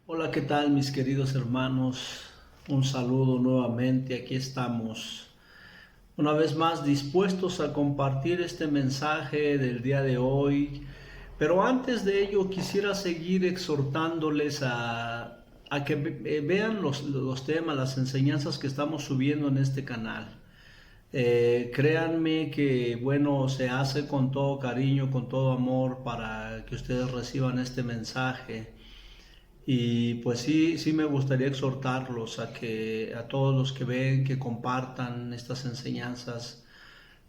Hola, ¿qué tal mis queridos hermanos? Un saludo nuevamente, aquí estamos una vez más dispuestos a compartir este mensaje del día de hoy. Pero antes de ello quisiera seguir exhortándoles a que vean los temas, las enseñanzas que estamos subiendo en este canal. Créanme que bueno, se hace con todo cariño, con todo amor para que ustedes reciban este mensaje. Y pues sí, sí me gustaría exhortarlos a que a todos los que ven, que compartan estas enseñanzas.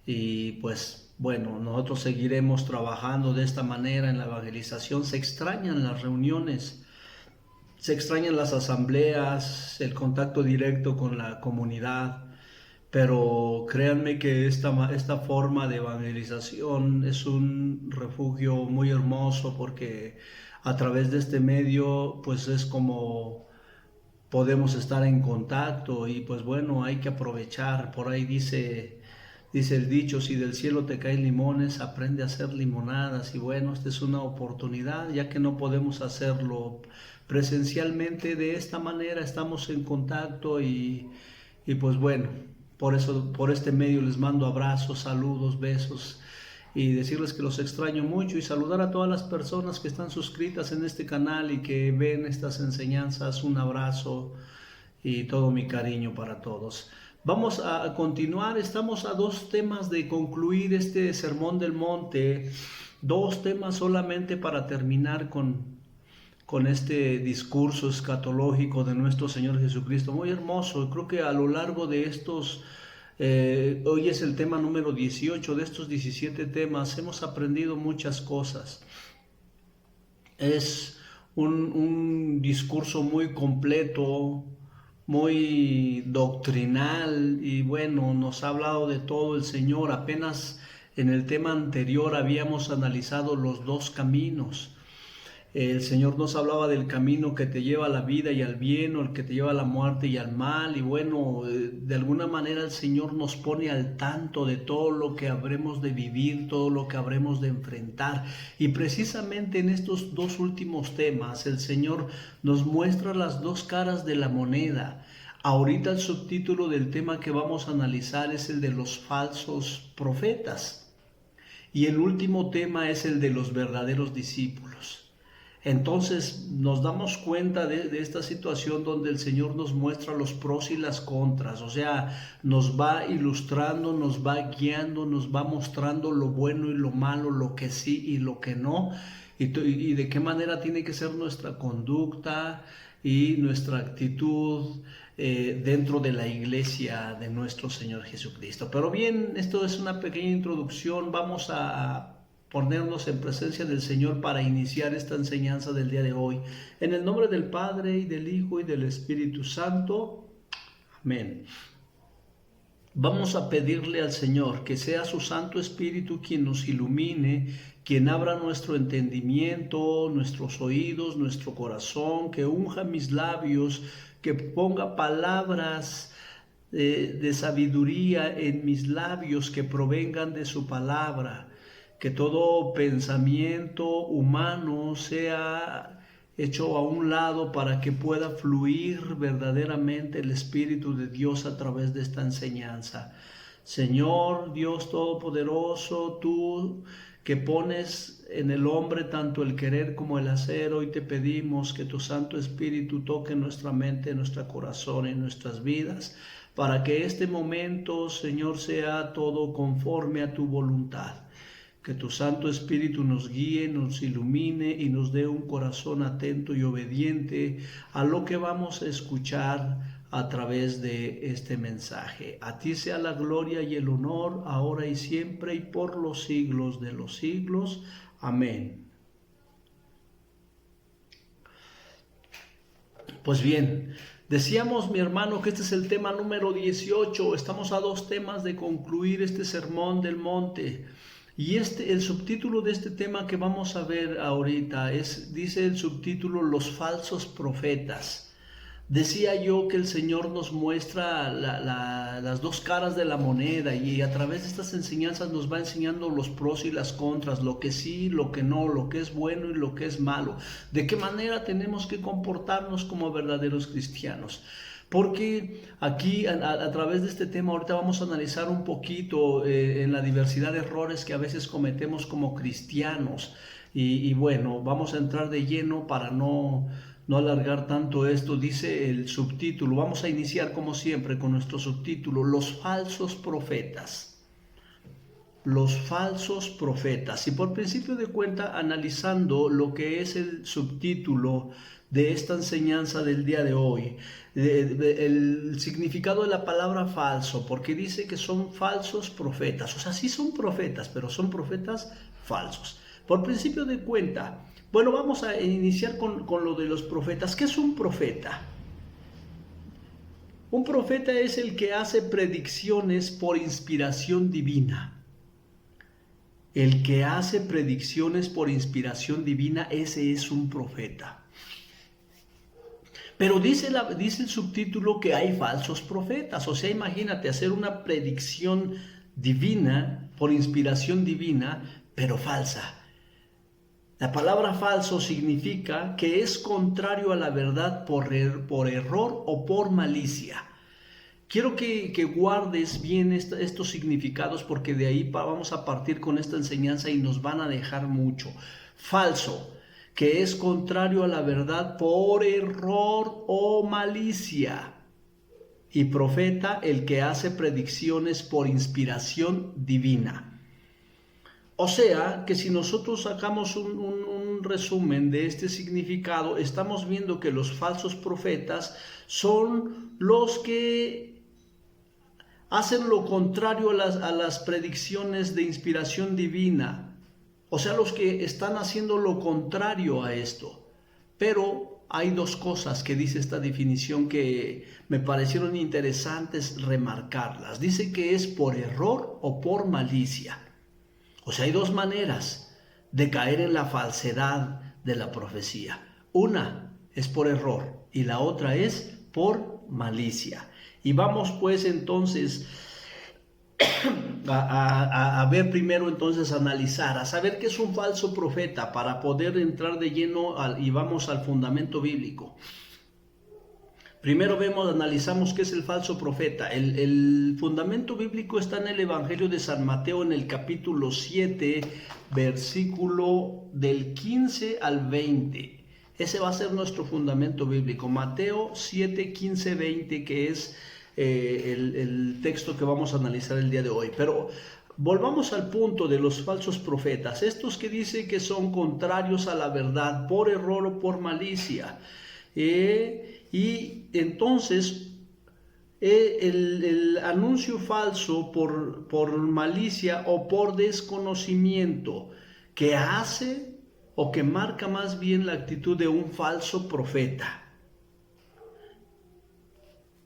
Y pues bueno, nosotros seguiremos trabajando de esta manera en la evangelización. Se extrañan las reuniones, se extrañan las asambleas, el contacto directo con la comunidad. Pero créanme que esta forma de evangelización es un refugio muy hermoso, porque a través de este medio pues es como podemos estar en contacto. Y pues bueno, hay que aprovechar. Por ahí dice el dicho: si del cielo te caen limones, aprende a hacer limonadas. Y bueno, esta es una oportunidad, ya que no podemos hacerlo presencialmente. De esta manera estamos en contacto. Y pues bueno, por eso, por este medio les mando abrazos, saludos, besos, y decirles que los extraño mucho, y saludar a todas las personas que están suscritas en este canal y que ven estas enseñanzas. Un abrazo y todo mi cariño para todos. Vamos a continuar, estamos a dos temas de concluir este Sermón del Monte, dos temas solamente para terminar con este discurso escatológico de nuestro Señor Jesucristo, muy hermoso. Creo que a lo largo de estos, hoy es el tema número 18 de estos 17 temas, hemos aprendido muchas cosas. Es un discurso muy completo, muy doctrinal, y bueno, nos ha hablado de todo el Señor. Apenas en el tema anterior habíamos analizado los dos caminos. El Señor nos hablaba del camino que te lleva a la vida y al bien, o el que te lleva a la muerte y al mal. Y bueno, de alguna manera el Señor nos pone al tanto de todo lo que habremos de vivir, todo lo que habremos de enfrentar. Y precisamente en estos dos últimos temas, el Señor nos muestra las dos caras de la moneda. Ahorita el subtítulo del tema que vamos a analizar es el de los falsos profetas. Y el último tema es el de los verdaderos discípulos. Entonces nos damos cuenta de esta situación donde el Señor nos muestra los pros y las contras. O sea, nos va ilustrando, nos va guiando, nos va mostrando lo bueno y lo malo, lo que sí y lo que no, y de qué manera tiene que ser nuestra conducta y nuestra actitud dentro de la iglesia de nuestro Señor Jesucristo. Pero bien, esto es una pequeña introducción. Vamos a ponernos en presencia del Señor para iniciar esta enseñanza del día de hoy. En el nombre del Padre, y del Hijo, y del Espíritu Santo. Amén. Vamos a pedirle al Señor que sea su Santo Espíritu quien nos ilumine, quien abra nuestro entendimiento, nuestros oídos, nuestro corazón, que unja mis labios, que ponga palabras de sabiduría en mis labios, que provengan de su palabra. Que todo pensamiento humano sea hecho a un lado para que pueda fluir verdaderamente el Espíritu de Dios a través de esta enseñanza. Señor Dios Todopoderoso, tú que pones en el hombre tanto el querer como el hacer, hoy te pedimos que tu Santo Espíritu toque nuestra mente, nuestro corazón y nuestras vidas, para que este momento, Señor, sea todo conforme a tu voluntad. Que tu Santo Espíritu nos guíe, nos ilumine y nos dé un corazón atento y obediente a lo que vamos a escuchar a través de este mensaje. A ti sea la gloria y el honor, ahora y siempre, y por los siglos de los siglos. Amén. Pues bien, decíamos, mi hermano, que este es el tema número 18. Estamos a dos temas de concluir este sermón del monte. Y el subtítulo de este tema que vamos a ver ahorita dice el subtítulo: los falsos profetas. Decía yo que el Señor nos muestra las dos caras de la moneda, y a través de estas enseñanzas nos va enseñando los pros y las contras, lo que sí, lo que no, lo que es bueno y lo que es malo, de qué manera tenemos que comportarnos como verdaderos cristianos. Porque aquí a través de este tema ahorita vamos a analizar un poquito en la diversidad de errores que a veces cometemos como cristianos, y bueno, vamos a entrar de lleno para no alargar tanto esto. Dice el subtítulo, vamos a iniciar como siempre con nuestro subtítulo: los falsos profetas. Los falsos profetas. Y por principio de cuenta, analizando lo que es el subtítulo de esta enseñanza del día de hoy, el significado de la palabra falso, porque dice que son falsos profetas. O sea, sí son profetas, pero son profetas falsos. Por principio de cuenta, bueno, vamos a iniciar con lo de los profetas. ¿Qué es un profeta? Un profeta es el que hace predicciones por inspiración divina. El que hace predicciones por inspiración divina, ese es un profeta. Pero dice el subtítulo que hay falsos profetas. O sea, imagínate hacer una predicción divina, por inspiración divina, pero falsa. La palabra falso significa que es contrario a la verdad por error o por malicia. Quiero que guardes bien estos significados, porque de ahí vamos a partir con esta enseñanza y nos van a dejar mucho. Falso, que es contrario a la verdad por error o malicia. Y profeta, el que hace predicciones por inspiración divina. O sea, que si nosotros sacamos un resumen de este significado, estamos viendo que los falsos profetas son los que hacen lo contrario a las predicciones de inspiración divina. O sea, los que están haciendo lo contrario a esto. Pero hay dos cosas que dice esta definición que me parecieron interesantes remarcarlas. Dice que es por error o por malicia. O sea, hay dos maneras de caer en la falsedad de la profecía. Una es por error y la otra es por malicia. Y vamos pues entonces a ver primero, entonces analizar, a saber qué es un falso profeta para poder entrar de lleno y vamos al fundamento bíblico. Primero analizamos qué es el falso profeta. El fundamento bíblico está en el Evangelio de San Mateo, en el capítulo 7, versículo del 15 al 20. Ese va a ser nuestro fundamento bíblico. Mateo 7, 15, 20, que es el texto que vamos a analizar el día de hoy. Pero volvamos al punto de los falsos profetas. Estos que dicen que son contrarios a la verdad por error o por malicia. Y entonces el anuncio falso por malicia o por desconocimiento que hace o que marca más bien la actitud de un falso profeta.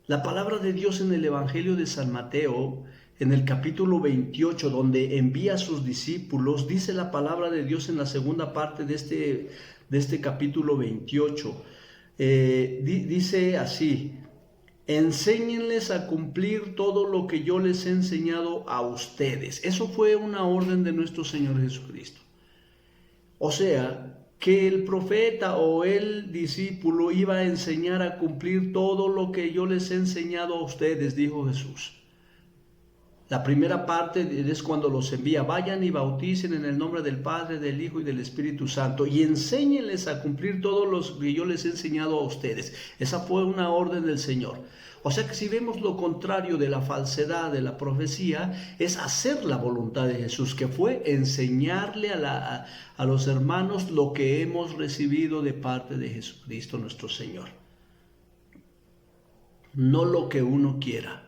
La palabra de Dios en el Evangelio de San Mateo, en el capítulo 28, donde envía a sus discípulos, dice la palabra de Dios en la segunda parte de este capítulo 28. Dice así: enséñenles a cumplir todo lo que yo les he enseñado a ustedes. Eso fue una orden de nuestro Señor Jesucristo. O sea, que el profeta o el discípulo iba a enseñar a cumplir todo lo que yo les he enseñado a ustedes, dijo Jesús. La primera parte es cuando los envía: vayan y bauticen en el nombre del Padre, del Hijo y del Espíritu Santo, y enséñenles a cumplir todo lo que yo les he enseñado a ustedes. Esa fue una orden del Señor. O sea que si vemos lo contrario de la falsedad de la profecía, es hacer la voluntad de Jesús, que fue enseñarle a los hermanos lo que hemos recibido de parte de Jesucristo nuestro Señor. No lo que uno quiera.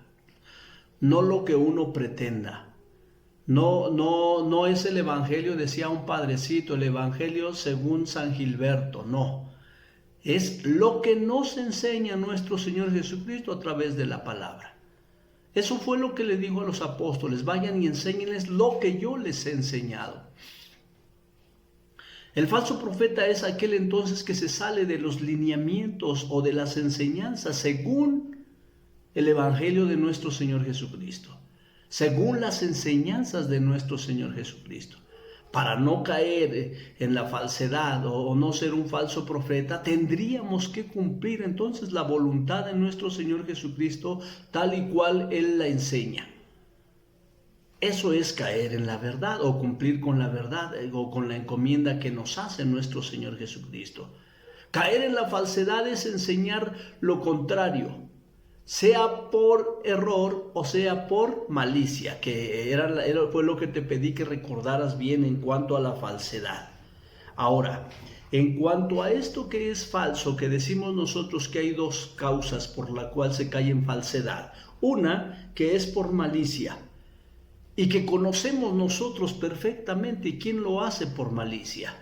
No lo que uno pretenda. No es el evangelio, decía un padrecito, el evangelio según San Gilberto, no. Es lo que nos enseña nuestro Señor Jesucristo a través de la palabra. Eso fue lo que le dijo a los apóstoles: vayan y enséñenles lo que yo les he enseñado. El falso profeta es aquel entonces que se sale de los lineamientos o de las enseñanzas según el Evangelio de nuestro Señor Jesucristo, según las enseñanzas de nuestro Señor Jesucristo. Para no caer en la falsedad o no ser un falso profeta, tendríamos que cumplir entonces la voluntad de nuestro Señor Jesucristo tal y cual Él la enseña. Eso es caer en la verdad o cumplir con la verdad o con la encomienda que nos hace nuestro Señor Jesucristo. Caer en la falsedad es enseñar lo contrario, sea por error o sea por malicia, que fue lo que te pedí que recordaras bien en cuanto a la falsedad. Ahora, en cuanto a esto que es falso, que decimos nosotros que hay dos causas por la cual se cae en falsedad. Una, que es por malicia, y que conocemos nosotros perfectamente. ¿Y quién lo hace por malicia?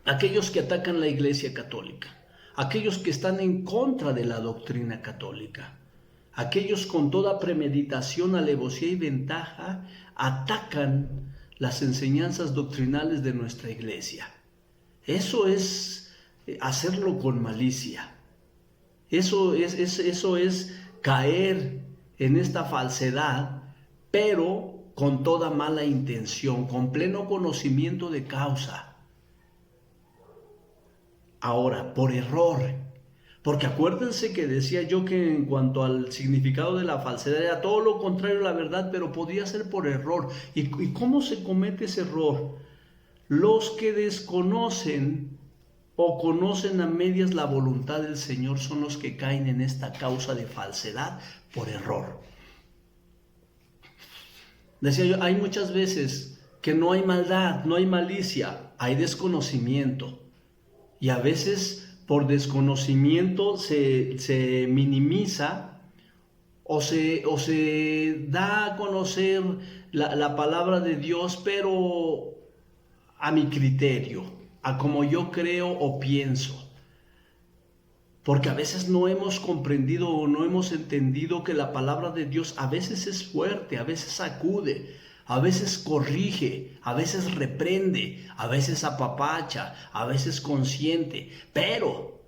Aquellos que atacan la Iglesia Católica, aquellos que están en contra de la doctrina católica, aquellos con toda premeditación, alevosía y ventaja atacan las enseñanzas doctrinales de nuestra Iglesia. Eso es hacerlo con malicia. Eso es caer en esta falsedad, pero con toda mala intención, con pleno conocimiento de causa. Ahora, por error, porque acuérdense que decía yo que en cuanto al significado de la falsedad era todo lo contrario a la verdad, pero podía ser por error. ¿Y cómo se comete ese error? Los que desconocen o conocen a medias la voluntad del Señor son los que caen en esta causa de falsedad por error. Decía yo, hay muchas veces que no hay maldad, no hay malicia, hay desconocimiento. Y a veces por desconocimiento se minimiza o se da a conocer la palabra de Dios, pero a mi criterio, a como yo creo o pienso. Porque a veces no hemos comprendido o no hemos entendido que la palabra de Dios a veces es fuerte, a veces sacude, a veces corrige, a veces reprende, a veces apapacha, a veces consiente. Pero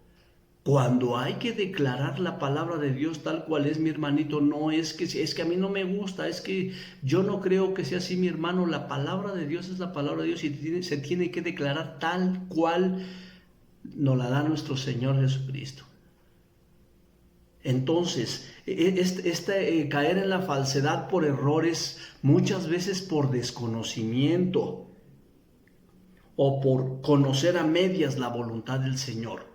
cuando hay que declarar la palabra de Dios tal cual es, mi hermanito, no es que a mí no me gusta, es que yo no creo que sea así, mi hermano. La palabra de Dios es la palabra de Dios y se tiene que declarar tal cual nos la da nuestro Señor Jesucristo. Entonces, caer en la falsedad por errores, muchas veces por desconocimiento o por conocer a medias la voluntad del Señor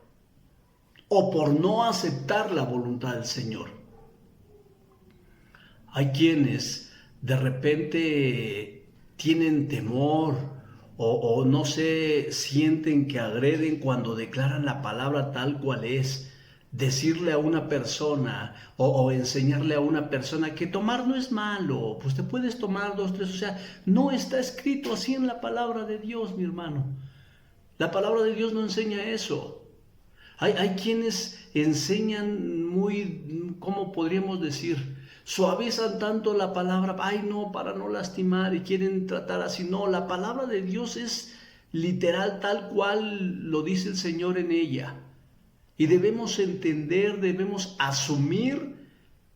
o por no aceptar la voluntad del Señor. Hay quienes de repente tienen temor o no sé, sienten que agreden cuando declaran la palabra tal cual es. Decirle a una persona o enseñarle a una persona que tomar no es malo, pues te puedes tomar 2, 3, o sea, no está escrito así en la palabra de Dios, mi hermano. La palabra de Dios no enseña eso. Hay quienes enseñan muy, ¿cómo podríamos decir? Suavizan tanto la palabra, ay no, para no lastimar, y quieren tratar así. No, la palabra de Dios es literal tal cual lo dice el Señor en ella. Y debemos entender, debemos asumir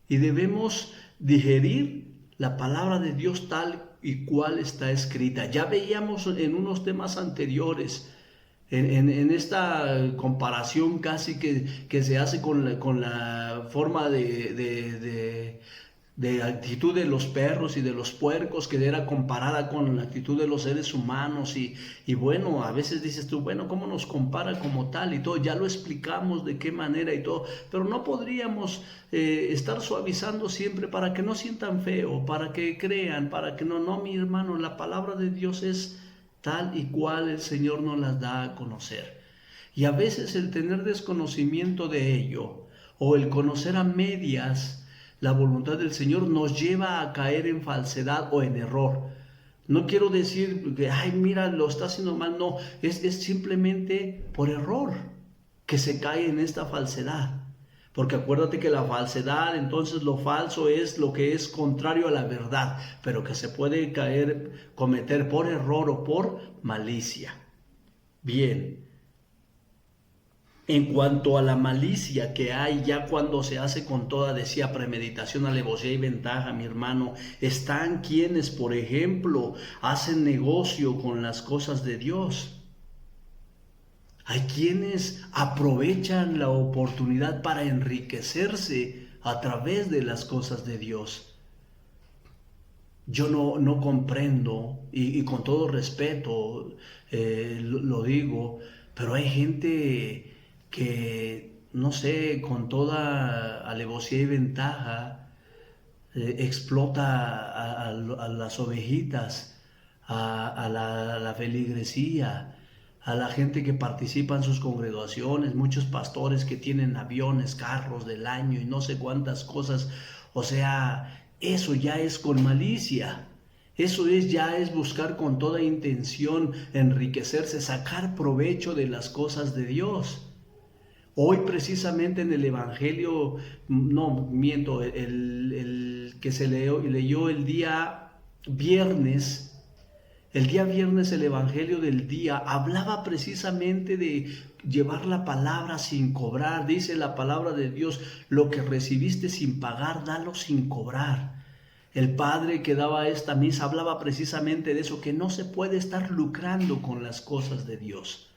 y debemos digerir la palabra de Dios tal y cual está escrita. Ya veíamos en unos temas anteriores, en esta comparación casi que se hace con la forma de actitud de los perros y de los puercos, que era comparada con la actitud de los seres humanos y bueno, a veces dices tú, bueno, ¿cómo nos compara como tal? Y todo, ya lo explicamos de qué manera y todo, pero no podríamos estar suavizando siempre para que no sientan feo, para que crean, para que no, mi hermano, la palabra de Dios es tal y cual el Señor nos las da a conocer. Y a veces el tener desconocimiento de ello o el conocer a medias la voluntad del Señor nos lleva a caer en falsedad o en error. No quiero decir que, ay, mira, lo está haciendo mal. No, es simplemente por error que se cae en esta falsedad. Porque acuérdate que la falsedad, entonces lo falso es lo que es contrario a la verdad, pero que se puede cometer por error o por malicia. Bien, en cuanto a la malicia que hay ya cuando se hace con toda, decía, premeditación, alevosía y ventaja, mi hermano, están quienes, por ejemplo, hacen negocio con las cosas de Dios. Hay quienes aprovechan la oportunidad para enriquecerse a través de las cosas de Dios. Yo no comprendo, y con todo respeto lo digo, pero hay gente que, no sé, con toda alevosía y ventaja, explota a las ovejitas, a la feligresía, a la gente que participa en sus congregaciones, muchos pastores que tienen aviones, carros del año y no sé cuántas cosas. O sea, eso ya es con malicia. Eso ya es buscar con toda intención enriquecerse, sacar provecho de las cosas de Dios. Hoy precisamente en el Evangelio, no miento, el que se leyó el día viernes el Evangelio del día hablaba precisamente de llevar la palabra sin cobrar. Dice la palabra de Dios, lo que recibiste sin pagar, dalo sin cobrar. El padre que daba esta misa hablaba precisamente de eso, que no se puede estar lucrando con las cosas de Dios.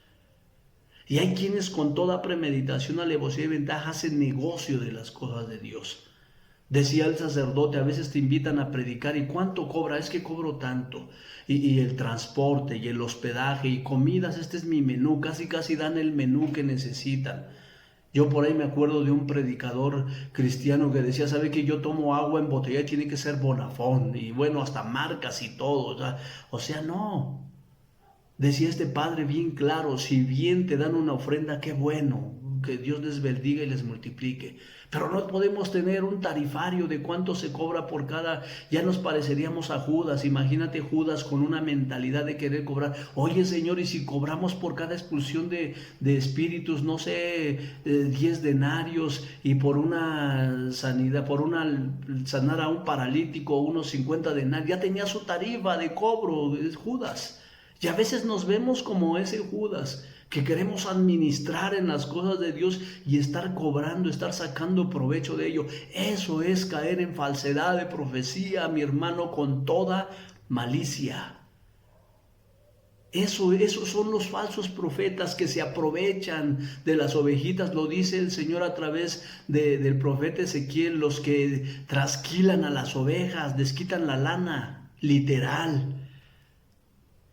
Y hay quienes con toda premeditación, alevosía y ventaja hacen negocio de las cosas de Dios. Decía el sacerdote, a veces te invitan a predicar y ¿cuánto cobra? Es que cobro tanto. Y el transporte y el hospedaje y comidas, este es mi menú, casi dan el menú que necesitan. Yo por ahí me acuerdo de un predicador cristiano que decía, ¿sabe que yo tomo agua en botella y tiene que ser Bonafón? Y bueno, hasta marcas y todo. O sea, no. Decía este padre bien claro, si bien te dan una ofrenda, qué bueno, que Dios les bendiga y les multiplique. Pero no podemos tener un tarifario de cuánto se cobra por cada, ya nos pareceríamos a Judas. Imagínate Judas con una mentalidad de querer cobrar. Oye Señor, y si cobramos por cada expulsión de espíritus, no sé, 10 denarios y por una sanidad, sanar a un paralítico, unos 50 denarios, ya tenía su tarifa de cobro, es Judas. Y a veces nos vemos como ese Judas, que queremos administrar en las cosas de Dios y estar cobrando, estar sacando provecho de ello. Eso es caer en falsedad de profecía, mi hermano, con toda malicia. Esos son los falsos profetas que se aprovechan de las ovejitas, lo dice el Señor a través del profeta Ezequiel, los que trasquilan a las ovejas, les quitan la lana, literal.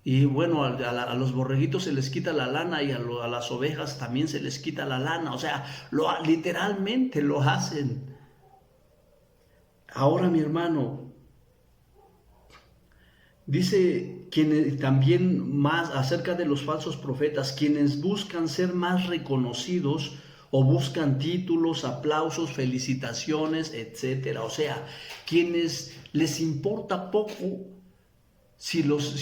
Y bueno, a los borreguitos se les quita la lana y a las ovejas también se les quita la lana. O sea, literalmente lo hacen. Ahora, mi hermano, dice quienes también más acerca de los falsos profetas, quienes buscan ser más reconocidos o buscan títulos, aplausos, felicitaciones, etcétera. O sea, quienes les importa poco si los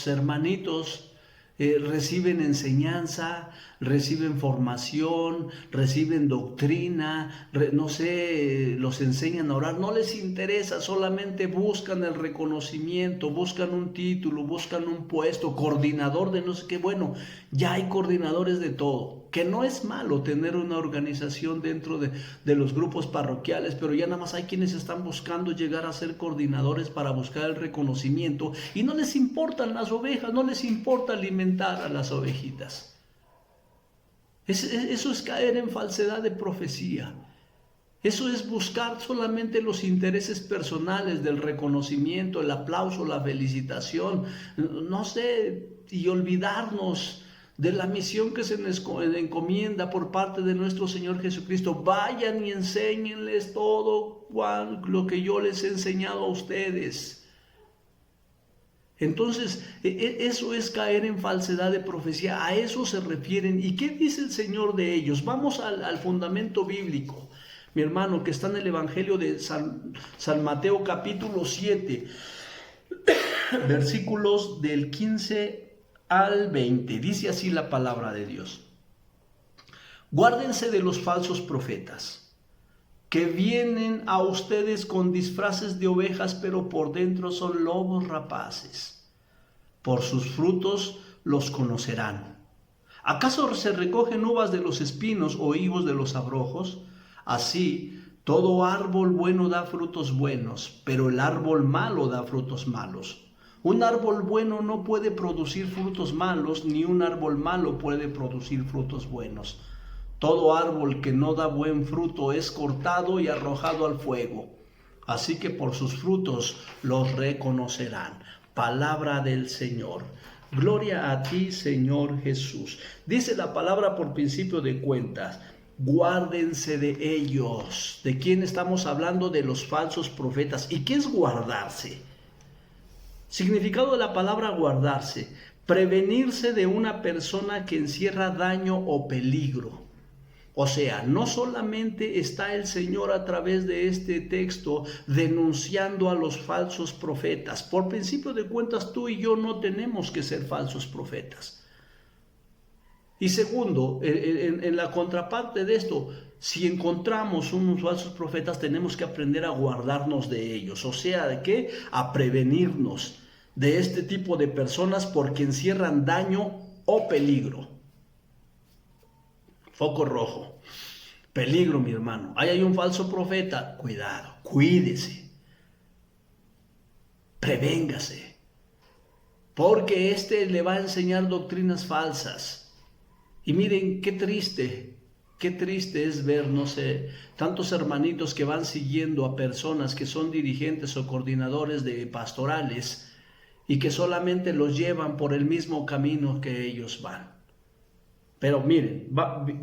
hermanitos reciben enseñanza, reciben formación, reciben doctrina, no sé, los enseñan a orar, no les interesa, solamente buscan el reconocimiento, buscan un título, buscan un puesto, coordinador de no sé qué. Bueno, ya hay coordinadores de todo, que no es malo tener una organización dentro de los grupos parroquiales, pero ya nada más hay quienes están buscando llegar a ser coordinadores para buscar el reconocimiento y no les importan las ovejas, no les importa alimentar a las ovejitas. Eso es caer en falsedad de profecía. Eso es buscar solamente los intereses personales del reconocimiento, el aplauso, la felicitación, no sé, y olvidarnos de la misión que se nos encomienda por parte de nuestro Señor Jesucristo. Vayan y enséñenles todo lo que yo les he enseñado a ustedes. Entonces, eso es caer en falsedad de profecía, a eso se refieren. ¿Y qué dice el Señor de ellos? Vamos al fundamento bíblico, mi hermano, que está en el Evangelio de San Mateo capítulo 7, versículos del 15 al 20. Dice así la palabra de Dios. Guárdense de los falsos profetas, que vienen a ustedes con disfraces de ovejas, pero por dentro son lobos rapaces. Por sus frutos los conocerán. ¿Acaso se recogen uvas de los espinos o higos de los abrojos? Así, todo árbol bueno da frutos buenos, pero el árbol malo da frutos malos. Un árbol bueno no puede producir frutos malos, ni un árbol malo puede producir frutos buenos. Todo árbol que no da buen fruto es cortado y arrojado al fuego. Así que por sus frutos los reconocerán. Palabra del Señor. Gloria a ti, Señor Jesús. Dice la palabra por principio de cuentas: guárdense de ellos. ¿De quién estamos hablando? De los falsos profetas. ¿Y qué es guardarse? Significado de la palabra guardarse: prevenirse de una persona que encierra daño o peligro. O sea, no solamente está el Señor a través de este texto denunciando a los falsos profetas. Por principio de cuentas, tú y yo no tenemos que ser falsos profetas. Y segundo, en la contraparte de esto, si encontramos unos falsos profetas, tenemos que aprender a guardarnos de ellos. O sea, ¿de qué? A prevenirnos de este tipo de personas porque encierran daño o peligro. Foco rojo. Peligro, mi hermano. Ahí hay un falso profeta. Cuidado, cuídese. Prevéngase. Porque este le va a enseñar doctrinas falsas. Y miren, qué triste es ver, no sé, tantos hermanitos que van siguiendo a personas que son dirigentes o coordinadores de pastorales y que solamente los llevan por el mismo camino que ellos van. Pero miren,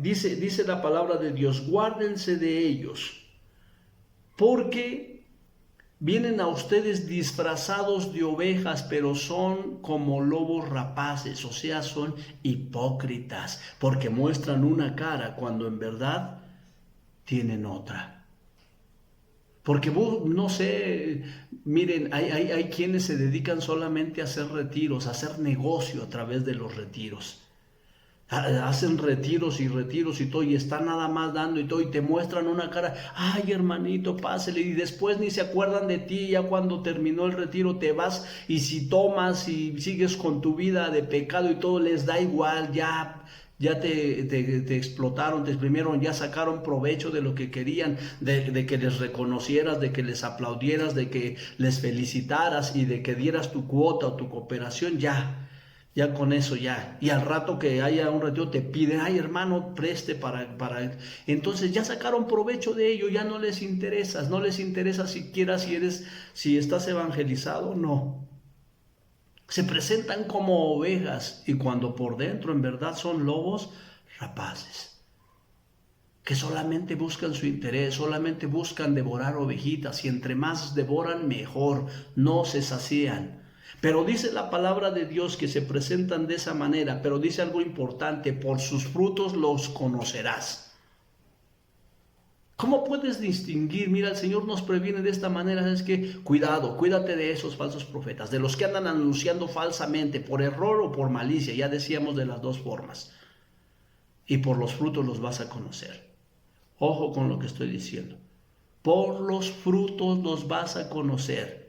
dice la palabra de Dios: guárdense de ellos, porque vienen a ustedes disfrazados de ovejas, pero son como lobos rapaces, o sea, son hipócritas, porque muestran una cara cuando en verdad tienen otra. Porque no sé, miren, hay quienes se dedican solamente a hacer retiros, a hacer negocio a través de los retiros. Hacen retiros y todo, y están nada más dando y todo, y te muestran una cara: ay, hermanito, pásele, y después ni se acuerdan de ti. Ya cuando terminó el retiro te vas, y si tomas y sigues con tu vida de pecado y todo, les da igual. Ya te explotaron, te exprimieron, ya sacaron provecho de lo que querían, de que les reconocieras, de que les aplaudieras, de que les felicitaras y de que dieras tu cuota o tu cooperación. Ya con eso ya. Y al rato que haya un retiro te piden: ay, hermano, preste para... Entonces ya sacaron provecho de ello, ya no les interesas, no les interesa siquiera si estás evangelizado, no. Se presentan como ovejas y cuando por dentro en verdad son lobos rapaces, que solamente buscan su interés, solamente buscan devorar ovejitas, y entre más devoran mejor, no se sacían. Pero dice la palabra de Dios que se presentan de esa manera, pero dice algo importante: por sus frutos los conocerás. ¿Cómo puedes distinguir? Mira, el Señor nos previene de esta manera: es que cuidado, cuídate de esos falsos profetas, de los que andan anunciando falsamente, por error o por malicia. Ya decíamos de las dos formas. Y por los frutos los vas a conocer. Ojo con lo que estoy diciendo. Por los frutos los vas a conocer.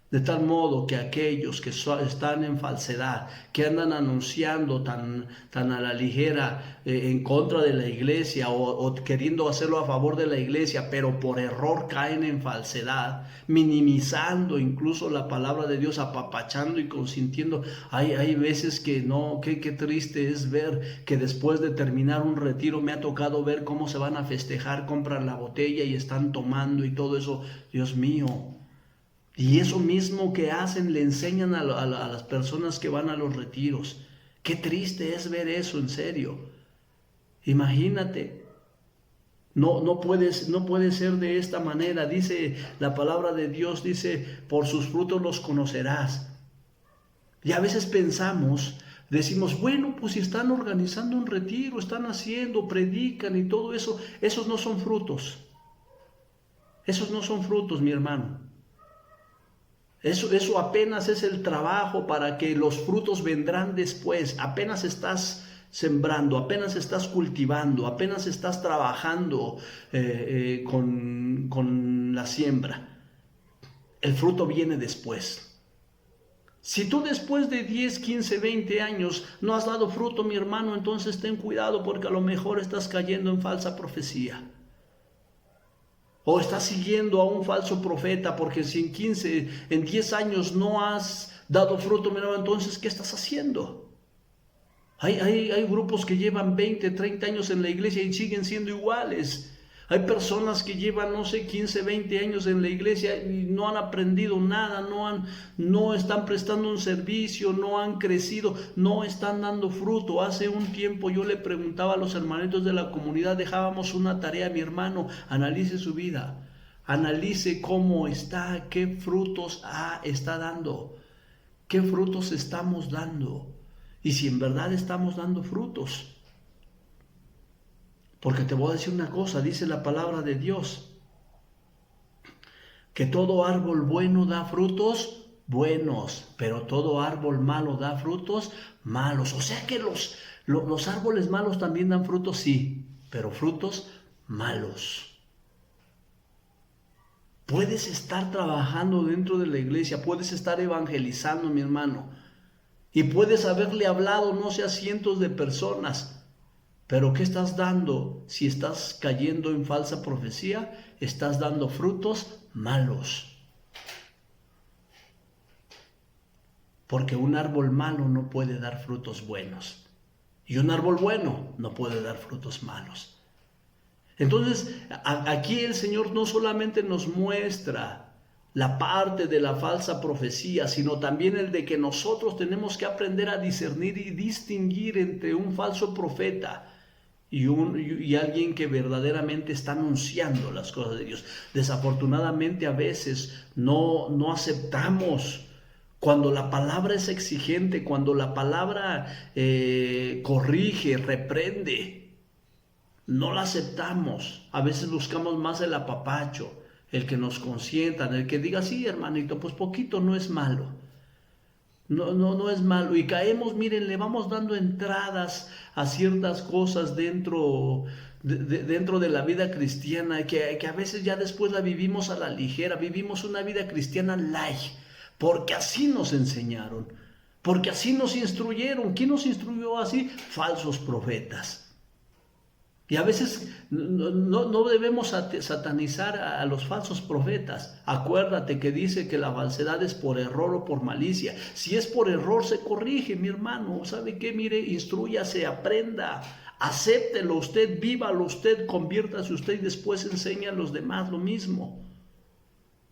De tal modo que aquellos que están en falsedad, que andan anunciando tan a la ligera en contra de la iglesia o queriendo hacerlo a favor de la iglesia, pero por error caen en falsedad, minimizando incluso la palabra de Dios, apapachando y consintiendo. Hay veces que no, qué triste es ver que después de terminar un retiro me ha tocado ver cómo se van a festejar, compran la botella y están tomando y todo eso. Dios mío. Y eso mismo que hacen le enseñan a las personas que van a los retiros. Qué triste es ver eso, en serio. Imagínate. No puede ser de esta manera. Dice la palabra de Dios, dice: por sus frutos los conocerás. Y a veces decimos: bueno, pues si están organizando un retiro, están haciendo, predican y todo eso, esos no son frutos. Esos no son frutos, mi hermano. Eso apenas es el trabajo para que los frutos vendrán después. Apenas estás sembrando, apenas estás cultivando, apenas estás trabajando con la siembra. El fruto viene después. Si tú después de 10, 15, 20 años no has dado fruto, mi hermano, entonces ten cuidado, porque a lo mejor estás cayendo en falsa profecía. O estás siguiendo a un falso profeta, porque si en 10 años no has dado fruto, mi hermano, entonces ¿qué estás haciendo? Hay grupos que llevan 20, 30 años en la iglesia y siguen siendo iguales. Hay personas que llevan, no sé, 15, 20 años en la iglesia y no han aprendido nada, no están prestando un servicio, no han crecido, no están dando fruto. Hace un tiempo yo le preguntaba a los hermanitos de la comunidad, dejábamos una tarea: mi hermano, analice su vida, analice cómo está, qué frutos está dando, qué frutos estamos dando. Y si en verdad estamos dando frutos. Porque te voy a decir una cosa, dice la palabra de Dios, que todo árbol bueno da frutos buenos, pero todo árbol malo da frutos malos. O sea que los árboles malos también dan frutos, sí, pero frutos malos. Puedes estar trabajando dentro de la iglesia, puedes estar evangelizando, mi hermano, y puedes haberle hablado, no sé, a cientos de personas. Pero ¿qué estás dando? Si estás cayendo en falsa profecía, estás dando frutos malos. Porque un árbol malo no puede dar frutos buenos. Y un árbol bueno no puede dar frutos malos. Entonces, aquí el Señor no solamente nos muestra la parte de la falsa profecía, sino también el de que nosotros tenemos que aprender a discernir y distinguir entre un falso profeta y alguien que verdaderamente está anunciando las cosas de Dios. Desafortunadamente a veces no aceptamos cuando la palabra es exigente, cuando la palabra corrige, reprende. No la aceptamos. A veces buscamos más el apapacho, el que nos consientan, el que diga: sí, hermanito, pues poquito no es malo. No es malo. Y caemos, miren, le vamos dando entradas a ciertas cosas dentro de la vida cristiana, que a veces ya después la vivimos a la ligera, vivimos una vida cristiana light, porque así nos enseñaron, porque así nos instruyeron. ¿Quién nos instruyó así? Falsos profetas. Y a veces no debemos satanizar a los falsos profetas. Acuérdate que dice que la falsedad es por error o por malicia. Si es por error, se corrige, mi hermano. ¿Sabe qué? Mire, instrúyase, aprenda, acéptelo usted, vívalo usted, conviértase usted y después enseña a los demás lo mismo.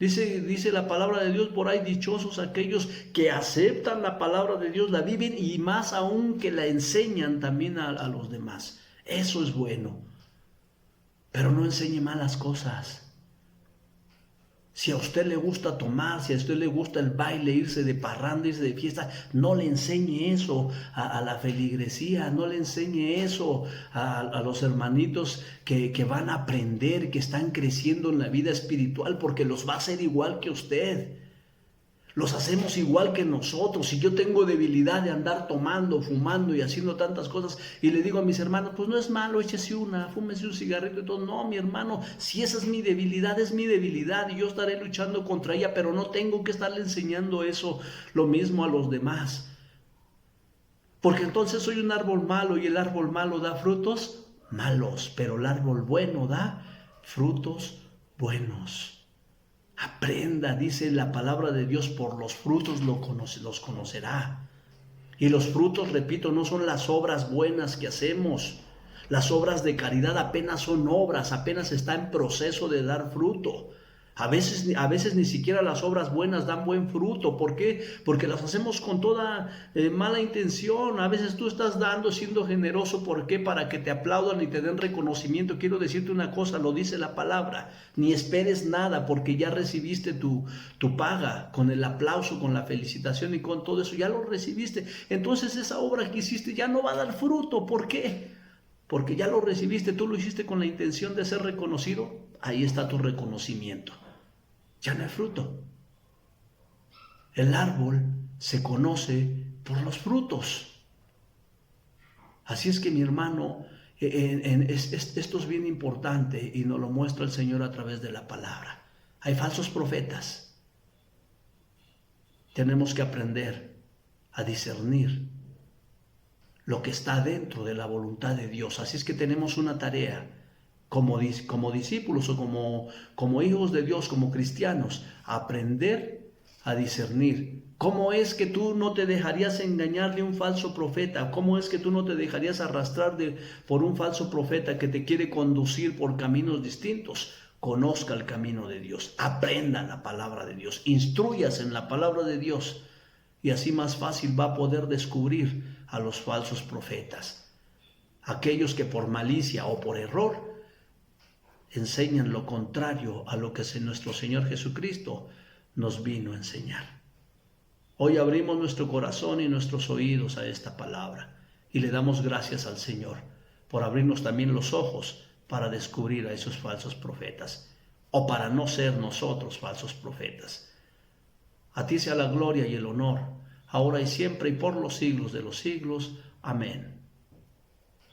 Dice la palabra de Dios por ahí: dichosos aquellos que aceptan la palabra de Dios, la viven y más aún que la enseñan también a los demás. Eso es bueno, pero no enseñe malas cosas. Si a usted le gusta tomar, si a usted le gusta el baile, irse de parranda, irse de fiesta, no le enseñe eso a la feligresía, no le enseñe eso a los hermanitos que van a aprender, que están creciendo en la vida espiritual, porque los va a hacer igual que usted. Los hacemos igual que nosotros. Si yo tengo debilidad de andar tomando, fumando y haciendo tantas cosas, y le digo a mis hermanos: pues no es malo, échese fúmese un cigarrito y todo. No, mi hermano, si esa es mi debilidad y yo estaré luchando contra ella, pero no tengo que estarle enseñando eso lo mismo a los demás. Porque entonces soy un árbol malo, y el árbol malo da frutos malos, pero el árbol bueno da frutos buenos. Aprenda, dice la palabra de Dios: por los frutos los conocerá. Y los frutos, repito, no son las obras buenas que hacemos. Las obras de caridad apenas son obras, apenas está en proceso de dar fruto. A veces ni siquiera las obras buenas dan buen fruto. ¿Por qué? Porque las hacemos con toda mala intención. A veces tú estás dando, siendo generoso. ¿Por qué? Para que te aplaudan y te den reconocimiento. Quiero decirte una cosa, lo dice la palabra: ni esperes nada, porque ya recibiste tu paga, con el aplauso, con la felicitación y con todo eso, ya lo recibiste. Entonces esa obra que hiciste ya no va a dar fruto. ¿Por qué? Porque ya lo recibiste, tú lo hiciste con la intención de ser reconocido. Ahí está tu reconocimiento. Ya no hay fruto. El árbol se conoce por los frutos. Así es que mi hermano, esto es bien importante y nos lo muestra el Señor a través de la palabra. Hay falsos profetas. Tenemos que aprender a discernir lo que está dentro de la voluntad de Dios. Así es que tenemos una tarea como discípulos o como hijos de Dios, como cristianos, aprender a discernir. ¿Cómo es que tú no te dejarías engañar de un falso profeta? ¿Cómo es que tú no te dejarías arrastrar por un falso profeta que te quiere conducir por caminos distintos? Conozca el camino de Dios, aprenda la palabra de Dios, instrúyase en la palabra de Dios y así más fácil va a poder descubrir a los falsos profetas, aquellos que por malicia o por error enseñan lo contrario a lo que nuestro Señor Jesucristo nos vino a enseñar. Hoy abrimos nuestro corazón y nuestros oídos a esta palabra y le damos gracias al Señor por abrirnos también los ojos para descubrir a esos falsos profetas o para no ser nosotros falsos profetas. A ti sea la gloria y el honor, ahora y siempre y por los siglos de los siglos. Amén.